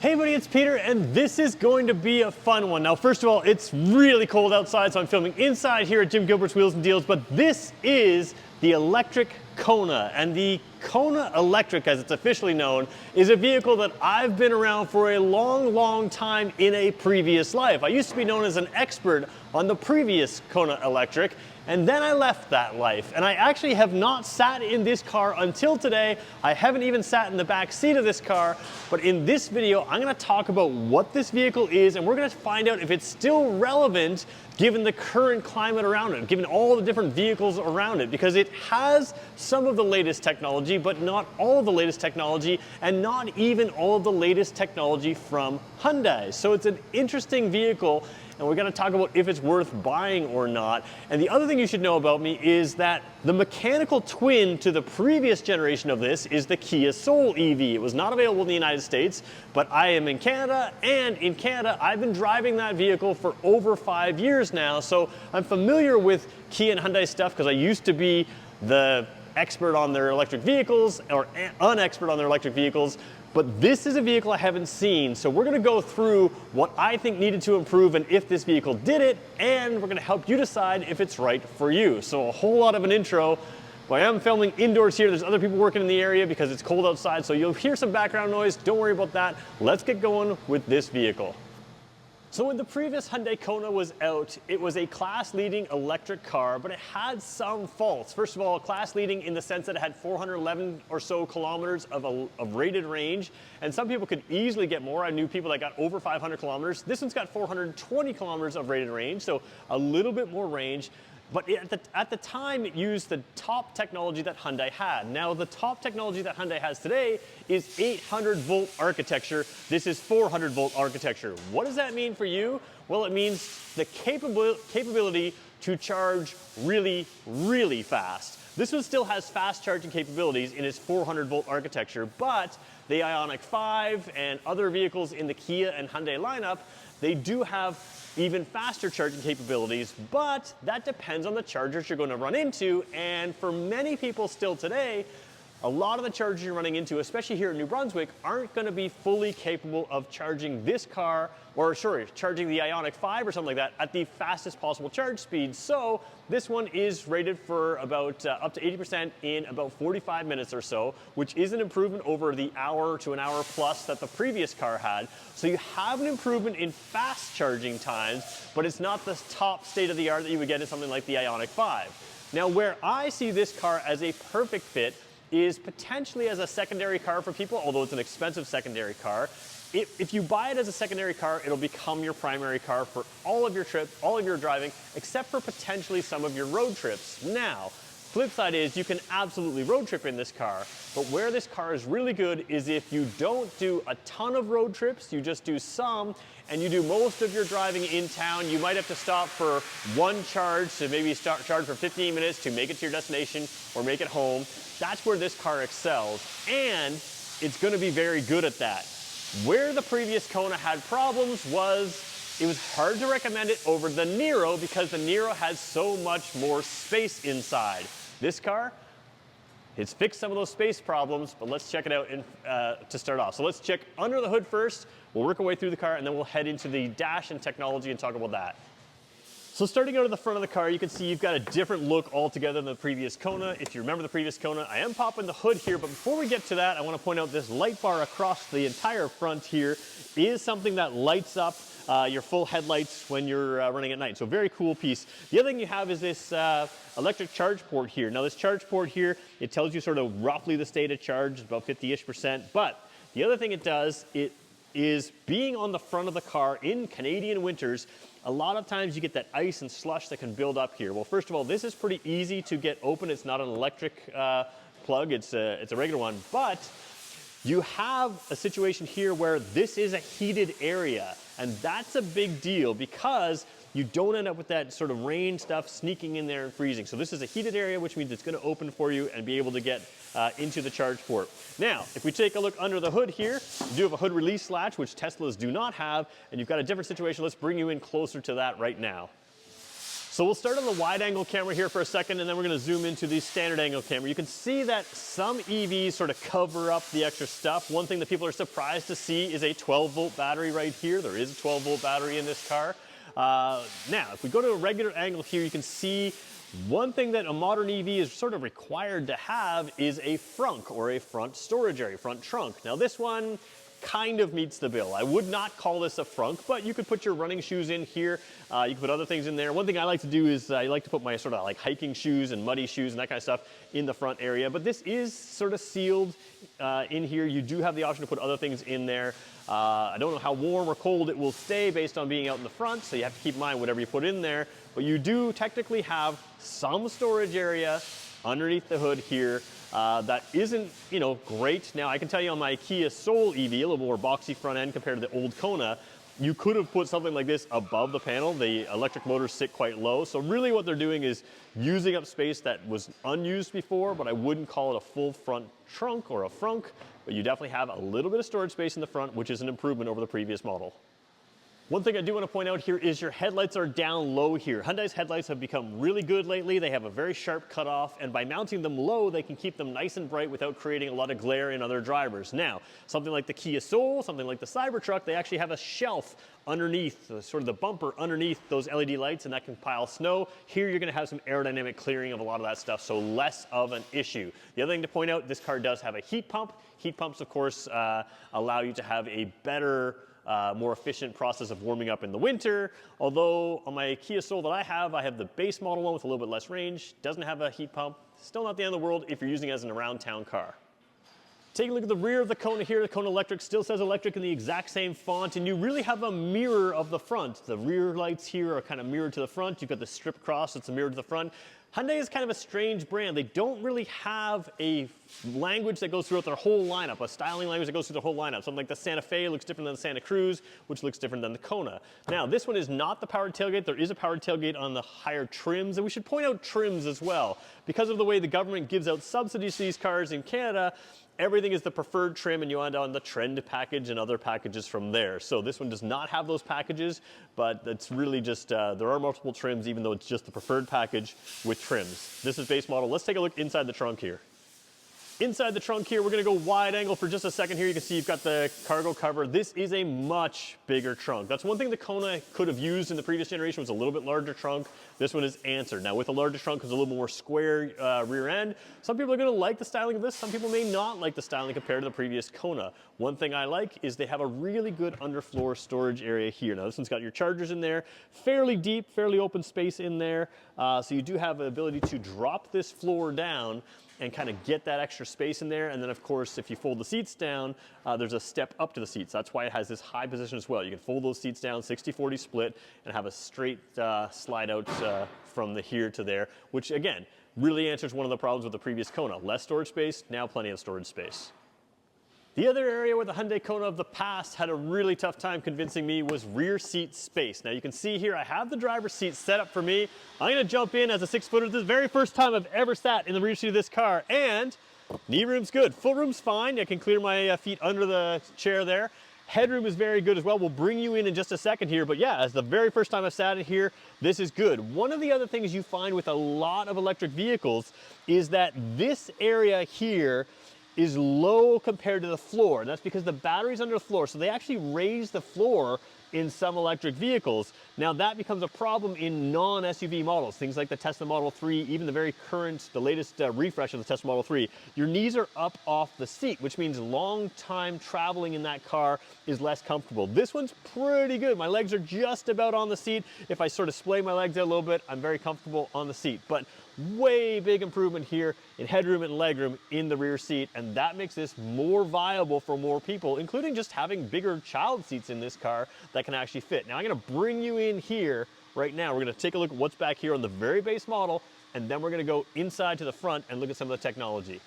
Hey everybody, it's Peter, and this is going to be a fun one. Now, first of all, it's really cold outside, so I'm filming inside here at Jim Gilbert's Wheels and Deals, but this is the electric Kona, and the Kona Electric, as it's officially known, is a vehicle that I've been around for a long time in a previous life. I used to be known as an expert on the previous Kona Electric, and then I left that life. And I actually have not sat in this car until today. I haven't even sat in the back seat of this car, but in this video, I'm gonna talk about what this vehicle is, and we're gonna find out if it's still relevant given the current climate around it, given all the different vehicles around it, because it has some of the latest technology, but not all of the latest technology, and not even all of the latest technology from Hyundai. So it's an interesting vehicle, and we're gonna talk about if it's worth buying or not. And the other thing you should know about me is that the mechanical twin to the previous generation of this is the Kia Soul EV. It was not available in the United States, but I am in Canada, and in Canada, I've been driving that vehicle for over 5 years now, so I'm familiar with Kia and Hyundai stuff because I used to be the expert on their electric vehicles, or unexpert on their electric vehicles. But this is a vehicle I haven't seen, so we're gonna go through what I think needed to improve and if this vehicle did it, and we're gonna help you decide if it's right for you. So a whole lot of an intro, but I am filming indoors here. There's other people working in the area because it's cold outside, so you'll hear some background noise. Don't worry about that. Let's get going with this vehicle. So when the previous Hyundai Kona was out, it was a class-leading electric car, but it had some faults. First of all, class-leading in the sense that it had 411 or so kilometers of rated range, and some people could easily get more. I knew people that got over 500 kilometers. This one's got 420 kilometers of rated range, so a little bit more range. But at the time, it used the top technology that Hyundai had. Now, the top technology that Hyundai has today is 800-volt architecture. This is 400-volt architecture. What does that mean for you? Well, it means the capability to charge really fast. This one still has fast charging capabilities in its 400-volt architecture, but the Ioniq 5 and other vehicles in the Kia and Hyundai lineup, they do have even faster charging capabilities, but that depends on the chargers you're going to run into. And for many people still today, a lot of the chargers you're running into, especially here in New Brunswick, aren't going to be fully capable of charging this car, or sorry, charging the Ioniq 5 or something like that at the fastest possible charge speed. So this one is rated for about up to 80% in about 45 minutes or so, which is an improvement over the hour to an hour plus that the previous car had. So you have an improvement in fast charging times, but it's not the top state of the art that you would get in something like the Ioniq 5. Now, where I see this car as a perfect fit is potentially as a secondary car for people, although it's an expensive secondary car. If you buy it as a secondary car, it'll become your primary car for all of your trips, all of your driving, except for potentially some of your road trips. Now, flip side is you can absolutely road trip in this car, but where this car is really good is if you don't do a ton of road trips, you just do some, and you do most of your driving in town. You might have to stop for one charge to maybe charge for 15 minutes to make it to your destination or make it home. That's where this car excels, and it's gonna be very good at that. Where the previous Kona had problems was it was hard to recommend it over the Niro because the Niro has so much more space inside. This car, it's fixed some of those space problems, but let's check it out to start off. So let's check under the hood first. We'll work our way through the car, and then we'll head into the dash and technology and talk about that. So starting out of the front of the car, you can see you've got a different look altogether than the previous Kona. If you remember the previous Kona, I am popping the hood here, but before we get to that, I want to point out this light bar across the entire front here is something that lights up your full headlights when you're running at night. So very cool piece. The other thing you have is this electric charge port here. Now this charge port here, it tells you sort of roughly the state of charge, about 50-ish%. But the other thing it does, it is being on the front of the car in Canadian winters, a lot of times you get that ice and slush that can build up here. Well, first of all, this is pretty easy to get open. It's not an electric plug, it's a regular one, but you have a situation here where this is a heated area, and that's a big deal because you don't end up with that sort of rain stuff sneaking in there and freezing. So this is a heated area, which means it's going to open for you and be able to get into the charge port. Now, if we take a look under the hood here, you do have a hood release latch, which Teslas do not have, and you've got a different situation. Let's bring you in closer to that right now. So we'll start on the wide angle camera here for a second, and then we're gonna zoom into the standard angle camera. You can see that some EVs sort of cover up the extra stuff. One thing that people are surprised to see is a 12-volt battery right here. There is a 12-volt battery in this car. Now, if we go to a regular angle here, you can see one thing that a modern EV is sort of required to have is a frunk, or a front storage area, front trunk. Now this one kind of meets the bill. I would not call this a frunk, but you could put your running shoes in here. You can put other things in there. One thing I like to do is I like to put my sort of like hiking shoes and muddy shoes and that kind of stuff in the front area, but this is sort of sealed in here. You do have the option to put other things in there. I don't know how warm or cold it will stay based on being out in the front, so you have to keep in mind whatever you put in there, but you do technically have some storage area underneath the hood here. That isn't, you know, great. Now I can tell you on my Kia Soul EV, a little more boxy front end compared to the old Kona, you could have put something like this above the panel. The electric motors sit quite low. So really what they're doing is using up space that was unused before, but I wouldn't call it a full front trunk or a frunk, but you definitely have a little bit of storage space in the front, which is an improvement over the previous model. One thing I do want to point out here is your headlights are down low here. Hyundai's headlights have become really good lately. They have a very sharp cutoff, and by mounting them low, they can keep them nice and bright without creating a lot of glare in other drivers. Now, something like the Kia Soul, something like the Cybertruck, they actually have a shelf underneath, sort of the bumper underneath those LED lights, and that can pile snow. Here you're going to have some aerodynamic clearing of a lot of that stuff, so less of an issue. The other thing to point out, this car does have a heat pump. Heat pumps, of course, allow you to have a better more efficient process of warming up in the winter. Although on my Kia Soul that I have the base model one with a little bit less range, doesn't have a heat pump. Still not the end of the world if you're using it as an around town car. Take a look at the rear of the Kona here. The Kona Electric still says electric in the exact same font, and you really have a mirror of the front. The rear lights here are kind of mirrored to the front. You've got the strip cross, it's a mirror to the front. Hyundai is kind of a strange brand. They don't really have a language that goes throughout their whole lineup, a styling language that goes through the whole lineup. Something like the Santa Fe looks different than the Santa Cruz, which looks different than the Kona. Now, this one is not the powered tailgate. There is a powered tailgate on the higher trims, and we should point out trims as well. Because of the way the government gives out subsidies to these cars in Canada, everything is the preferred trim, and you end on the Trend package and other packages from there. So this one does not have those packages, but it's really just, there are multiple trims, even though it's just the preferred package with trims. This is base model. Let's take a look inside the trunk here. Inside the trunk here, we're gonna go wide angle for just a second here. You can see you've got the cargo cover. This is a much bigger trunk. That's one thing the Kona could have used in the previous generation, was a little bit larger trunk. This one is answered. Now with a larger trunk comes a little more square rear end. Some people are gonna like the styling of this. Some people may not like the styling compared to the previous Kona. One thing I like is they have a really good underfloor storage area here. Now this one's got your chargers in there, fairly deep, fairly open space in there. So you do have the ability to drop this floor down and kind of get that extra space in there. And then of course, if you fold the seats down, there's a step up to the seats. That's why it has this high position as well. You can fold those seats down, 60-40 split, and have a straight slide out from the here to there, which again, really answers one of the problems with the previous Kona. Less storage space, now plenty of storage space. The other area where the Hyundai Kona of the past had a really tough time convincing me was rear seat space. Now you can see here, I have the driver's seat set up for me. I'm gonna jump in as a 6-footer. This is the very first time I've ever sat in the rear seat of this car, and knee room's good. Full room's fine. I can clear my feet under the chair there. Headroom is very good as well. We'll bring you in just a second here, but yeah, as the very first time I've sat in here, this is good. One of the other things you find with a lot of electric vehicles is that this area here is low compared to the floor. And that's because the battery's under the floor. So they actually raise the floor in some electric vehicles. Now that becomes a problem in non-SUV models, things like the Tesla Model 3, even the very current, the latest refresh of the Tesla Model 3. Your knees are up off the seat, which means long time traveling in that car is less comfortable. This one's pretty good. My legs are just about on the seat. If I sort of splay my legs out a little bit, I'm very comfortable on the seat. But way big improvement here in headroom and legroom in the rear seat, and that makes this more viable for more people, including just having bigger child seats in this car that can actually fit. Now I'm gonna bring you in here right now. We're gonna take a look at what's back here on the very base model, and then we're gonna go inside to the front and look at some of the technology.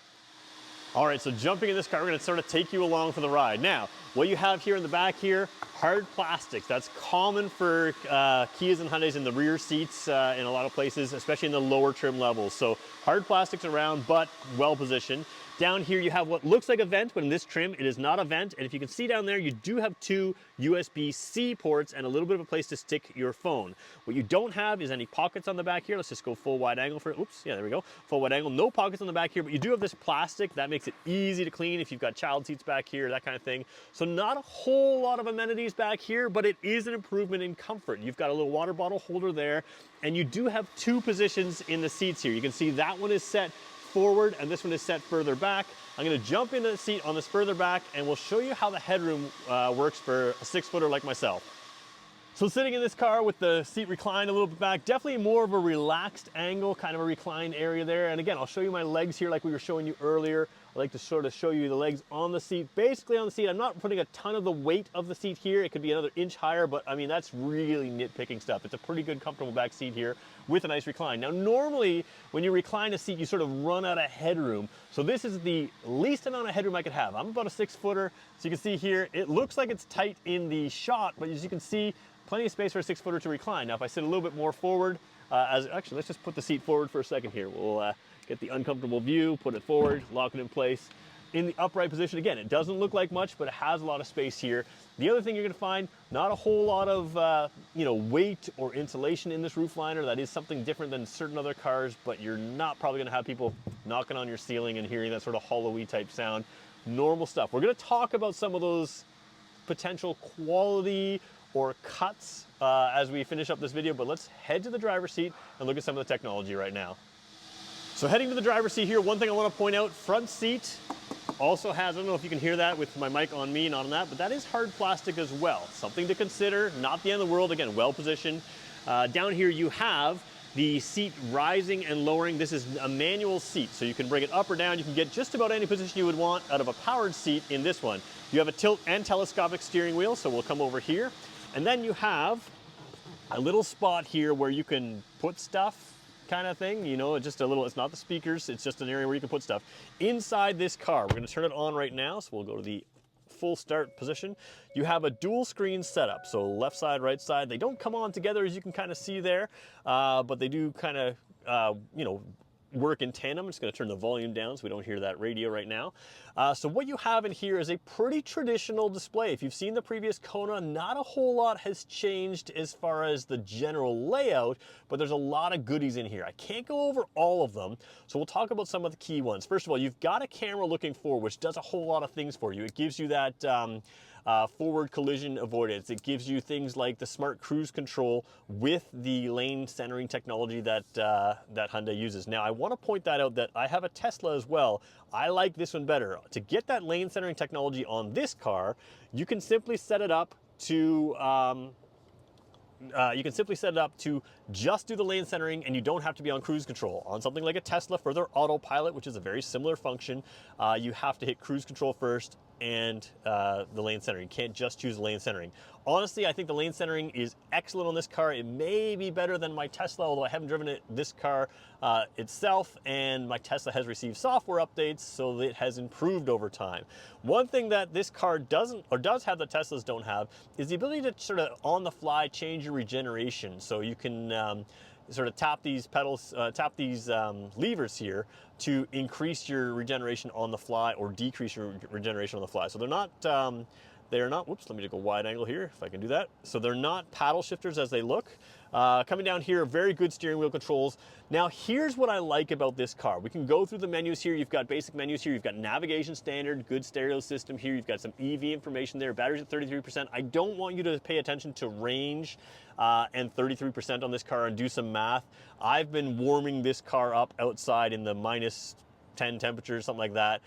All right, so jumping in this car, we're gonna sort of take you along for the ride. Now, what you have here in the back here, hard plastics. That's common for Kias and Hyundais in the rear seats in a lot of places, especially in the lower trim levels. So hard plastics around, but well positioned. Down here you have what looks like a vent, but in this trim it is not a vent. And if you can see down there, you do have two USB-C ports and a little bit of a place to stick your phone. What you don't have is any pockets on the back here. Let's just go full wide angle for it. Oops, yeah, there we go. Full wide angle, no pockets on the back here, but you do have this plastic that makes it easy to clean if you've got child seats back here, that kind of thing. So not a whole lot of amenities back here, but it is an improvement in comfort. You've got a little water bottle holder there, and you do have two positions in the seats here. You can see that one is set forward and this one is set further back. I'm going to jump into the seat on this further back and we'll show you how the headroom works for a 6-footer like myself. So sitting in this car with the seat reclined a little bit back, definitely more of a relaxed angle, kind of a reclined area there. And again, I'll show you my legs here like we were showing you earlier. I like to sort of show you the legs on the seat, basically on the seat. I'm not putting a ton of the weight of the seat here. It could be another inch higher, but I mean, that's really nitpicking stuff. It's a pretty good, comfortable back seat here with a nice recline. Now, normally when you recline a seat, you sort of run out of headroom. So this is the least amount of headroom I could have. I'm about a 6-footer. So you can see here, it looks like it's tight in the shot, but as you can see, plenty of space for a 6-footer to recline. Now, if I sit a little bit more forward, actually, let's just put the seat forward for a second here. We'll get the uncomfortable view, put it forward, lock it in place. In the upright position, again, it doesn't look like much, but it has a lot of space here. The other thing you're gonna find, not a whole lot of weight or insulation in this roof liner. That is something different than certain other cars, but you're not probably gonna have people knocking on your ceiling and hearing that sort of hollow-y type sound. Normal stuff. We're gonna talk about some of those potential quality or cuts as we finish up this video, but let's head to the driver's seat and look at some of the technology right now. So heading to the driver's seat here, one thing I want to point out, front seat also has, I don't know if you can hear that with my mic on me, not on that, but that is hard plastic as well. Something to consider, not the end of the world, again, well positioned. Down here you have the seat rising and lowering. This is a manual seat, so you can bring it up or down. You can get just about any position you would want out of a powered seat in this one. You have a tilt and telescopic steering wheel, so we'll come over here. And then you have a little spot here where you can put stuff, kind of thing, just a little, it's not the speakers, it's just an area where you can put stuff. Inside this car, we're gonna turn it on right now, so we'll go to the full start position. You have a dual screen setup, so left side, right side. They don't come on together as you can kind of see there, but they do kind of, work in tandem. I'm just going to turn the volume down so we don't hear that radio right now. So what you have in here is a pretty traditional display. If you've seen the previous Kona, not a whole lot has changed as far as the general layout, but there's a lot of goodies in here. I can't go over all of them, so we'll talk about some of the key ones. First of all, you've got a camera looking forward, which does a whole lot of things for you. It gives you that forward collision avoidance. It gives you things like the smart cruise control with the lane centering technology that that Hyundai uses. Now, I want to point that out that I have a Tesla as well. I like this one better. To get that lane centering technology on this car, you can simply set it up to just do the lane centering, and you don't have to be on cruise control. On something like a Tesla for their autopilot, which is a very similar function, you have to hit cruise control first and the lane centering. You can't just choose lane centering. Honestly, I think the lane centering is excellent on this car. It may be better than my Tesla, although I haven't driven this car itself, and my Tesla has received software updates, so it has improved over time. One thing that this car doesn't, or does have that Teslas don't have, is the ability to sort of on the fly change your regeneration. So you can sort of tap these pedals, levers here to increase your regeneration on the fly or decrease your regeneration on the fly. So they're not, whoops, let me just go wide angle here if I can do that. So they're not paddle shifters as they look. Coming down here, very good steering wheel controls. Now here's what I like about this car. We can go through the menus here. You've got basic menus here. You've got navigation standard, good stereo system here. You've got some EV information there. Battery's at 33%. I don't want you to pay attention to range and 33% on this car and do some math. I've been warming this car up outside in the minus 10 temperatures, something like that.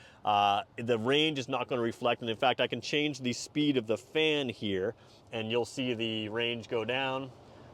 The range is not going to reflect, and in fact I can change the speed of the fan here and you'll see the range go down.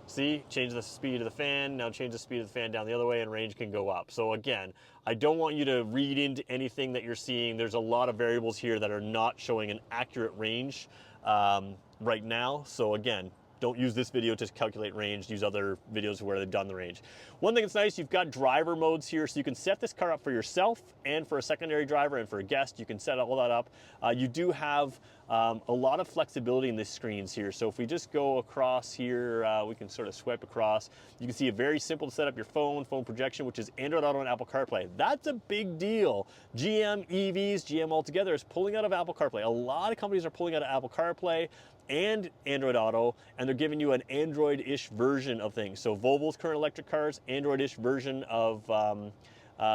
See, change the speed of the fan, now change the speed of the fan down the other way and range can go up. So again, I don't want you to read into anything that you're seeing. There's a lot of variables here that are not showing an accurate range right now. So again, don't use this video to calculate range, use other videos where they've done the range. One thing that's nice, you've got driver modes here, so you can set this car up for yourself and for a secondary driver and for a guest. You can set all that up. You do have a lot of flexibility in the screens here. So if we just go across here, we can sort of swipe across. You can see a very simple to set up your phone projection, which is Android Auto and Apple CarPlay. That's a big deal. GM, EVs, GM altogether is pulling out of Apple CarPlay. A lot of companies are pulling out of Apple CarPlay and Android Auto, and they're giving you an Android-ish version of things. So Volvo's current electric cars, Android-ish version of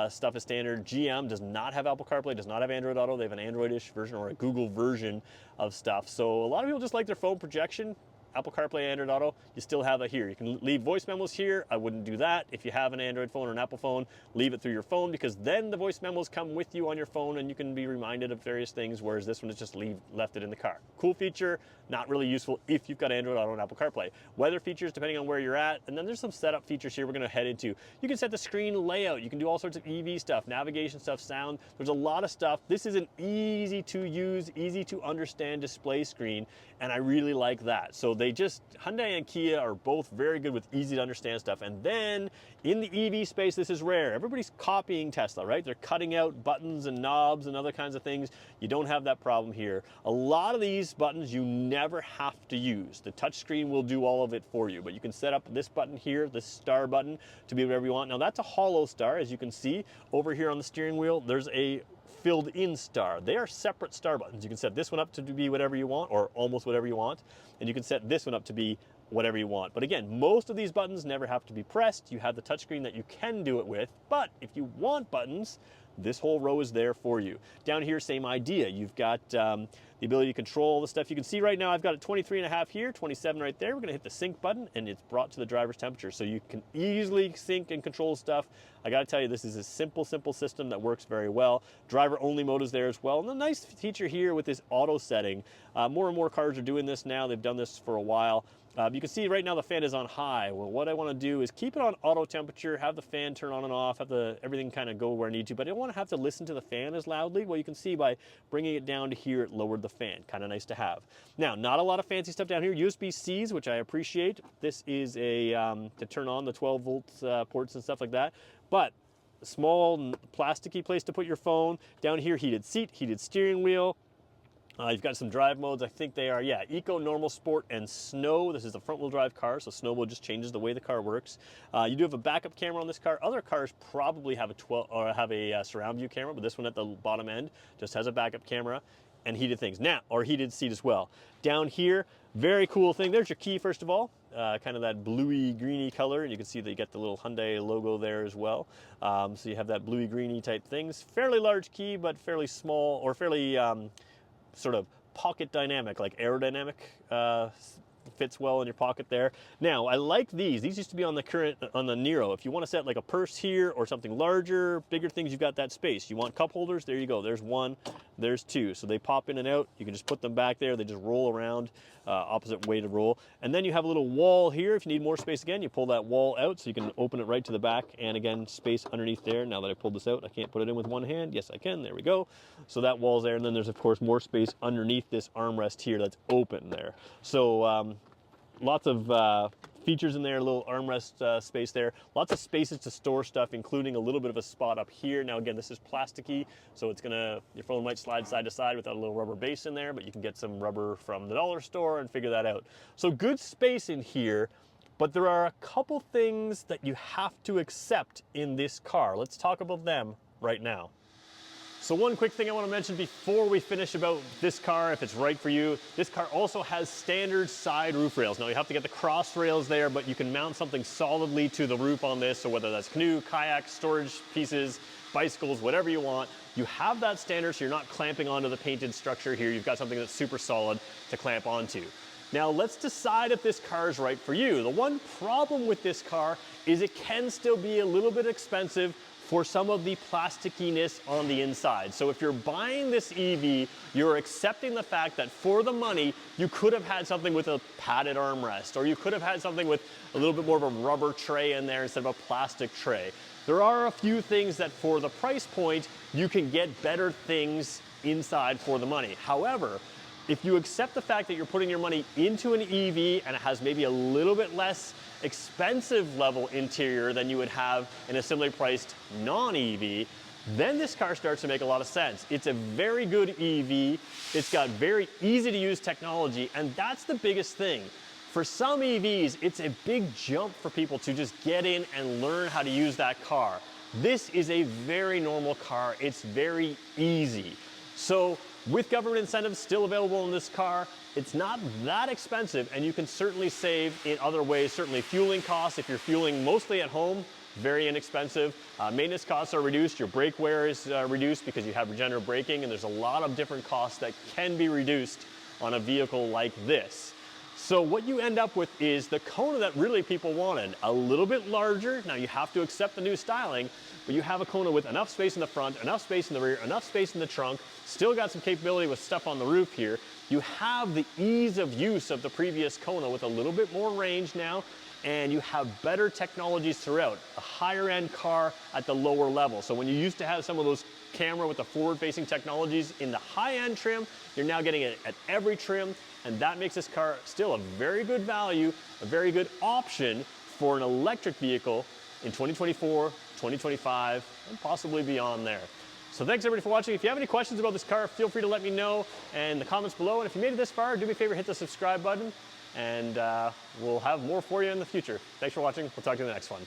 stuff is standard. GM does not have Apple CarPlay, does not have Android Auto. They have an Android-ish version or a Google version of stuff. So a lot of people just like their phone projection. Apple CarPlay, Android Auto, you still have that here. You can leave voice memos here. I wouldn't do that. If you have an Android phone or an Apple phone, leave it through your phone, because then the voice memos come with you on your phone and you can be reminded of various things, whereas this one is just left it in the car. Cool feature, not really useful if you've got Android Auto and Apple CarPlay. Weather features depending on where you're at, and then there's some setup features here we're gonna head into. You can set the screen layout. You can do all sorts of EV stuff, navigation stuff, sound. There's a lot of stuff. This is an easy to use, easy to understand display screen, and I really like that. So Hyundai and Kia are both very good with easy to understand stuff. And then in the EV space, this is rare. Everybody's copying Tesla, right? They're cutting out buttons and knobs and other kinds of things. You don't have that problem here. A lot of these buttons you never have to use. The touchscreen will do all of it for you, but you can set up this button here, this star button, to be whatever you want. Now that's a hollow star, as you can see over here on the steering wheel. There's a filled in star. They are separate star buttons. You can set this one up to be whatever you want, or almost whatever you want, and you can set this one up to be whatever you want. But again, most of these buttons never have to be pressed. You have the touchscreen that you can do it with, but if you want buttons, this whole row is there for you. Down here, same idea. You've got the ability to control all the stuff. You can see right now I've got a 23.5 here, 27 right there. We're gonna hit the sync button and it's brought to the driver's temperature. So you can easily sync and control stuff. I gotta tell you, this is a simple system that works very well. Driver only mode is there as well. And the nice feature here with this auto setting, more and more cars are doing this now. They've done this for a while. You can see right now the fan is on high. Well, what I want to do is keep it on auto temperature, have the fan turn on and off, have everything kind of go where I need to, but I don't want to have to listen to the fan as loudly. Well, you can see by bringing it down to here, it lowered the fan. Kind of nice to have. Now, not a lot of fancy stuff down here. USB-Cs, which I appreciate. This is a to turn on the 12 volt ports and stuff like that. But a small plasticky place to put your phone. Down here, heated seat, heated steering wheel. You've got some drive modes. I think they are, yeah, Eco, Normal, Sport, and Snow. This is a front-wheel drive car, so Snow mode just changes the way the car works. You do have a backup camera on this car. Other cars probably have a surround view camera, but this one at the bottom end just has a backup camera and heated things. Now, or heated seat as well. Down here, very cool thing. There's your key, first of all. Kind of that bluey greeny color, and you can see that you get the little Hyundai logo there as well. So you have that bluey greeny type things. Fairly large key, but fairly small, or fairly sort of pocket dynamic, like aerodynamic, fits well in your pocket there. Now, I like these. These used to be on the Nero. If you want to set like a purse here or something larger, bigger things, you've got that space. You want cup holders? There you go. There's one, there's two. So they pop in and out. You can just put them back there. They just roll around, opposite way to roll. And then you have a little wall here. If you need more space again, you pull that wall out so you can open it right to the back. And again, space underneath there. Now that I pulled this out, I can't put it in with one hand. Yes, I can. There we go. So that wall's there. And then there's, of course, more space underneath this armrest here that's open there. So lots of features in there, a little armrest space there. Lots of spaces to store stuff, including a little bit of a spot up here. Now again, this is plasticky, so your phone might slide side to side without a little rubber base in there, but you can get some rubber from the dollar store and figure that out. So good space in here, but there are a couple things that you have to accept in this car. Let's talk about them right now. So one quick thing I want to mention before we finish about this car, if it's right for you, this car also has standard side roof rails. Now you have to get the cross rails there, but you can mount something solidly to the roof on this, so whether that's canoe, kayak, storage pieces, bicycles, whatever you want, you have that standard, so you're not clamping onto the painted structure here. You've got something that's super solid to clamp onto. Now let's decide if this car is right for you. The one problem with this car is it can still be a little bit expensive for some of the plasticiness on the inside. So if you're buying this EV, you're accepting the fact that for the money, you could have had something with a padded armrest, or you could have had something with a little bit more of a rubber tray in there instead of a plastic tray. There are a few things that for the price point, you can get better things inside for the money. However, If you accept the fact that you're putting your money into an EV and it has maybe a little bit less expensive level interior than you would have in a similarly priced non-EV, then this car starts to make a lot of sense. It's a very good EV. It's got very easy to use technology, and that's the biggest thing. For some EVs, it's a big jump for people to just get in and learn how to use that car. This is a very normal car. It's very easy. So with government incentives still available in this car, it's not that expensive, and you can certainly save in other ways. Certainly fueling costs, if you're fueling mostly at home, very inexpensive. Maintenance costs are reduced, your brake wear is reduced because you have regenerative braking, and there's a lot of different costs that can be reduced on a vehicle like this. So what you end up with is the Kona that really people wanted. A little bit larger. Now you have to accept the new styling, but you have a Kona with enough space in the front, enough space in the rear, enough space in the trunk, still got some capability with stuff on the roof here. You have the ease of use of the previous Kona with a little bit more range now, and you have better technologies throughout. A higher end car at the lower level. So when you used to have some of those camera with the forward facing technologies in the high end trim, you're now getting it at every trim, and that makes this car still a very good value, a very good option for an electric vehicle in 2024, 2025, and possibly beyond there. So thanks everybody for watching. If you have any questions about this car, feel free to let me know in the comments below. And if you made it this far, do me a favor, hit the subscribe button, and we'll have more for you in the future. Thanks for watching. We'll talk to you in the next one.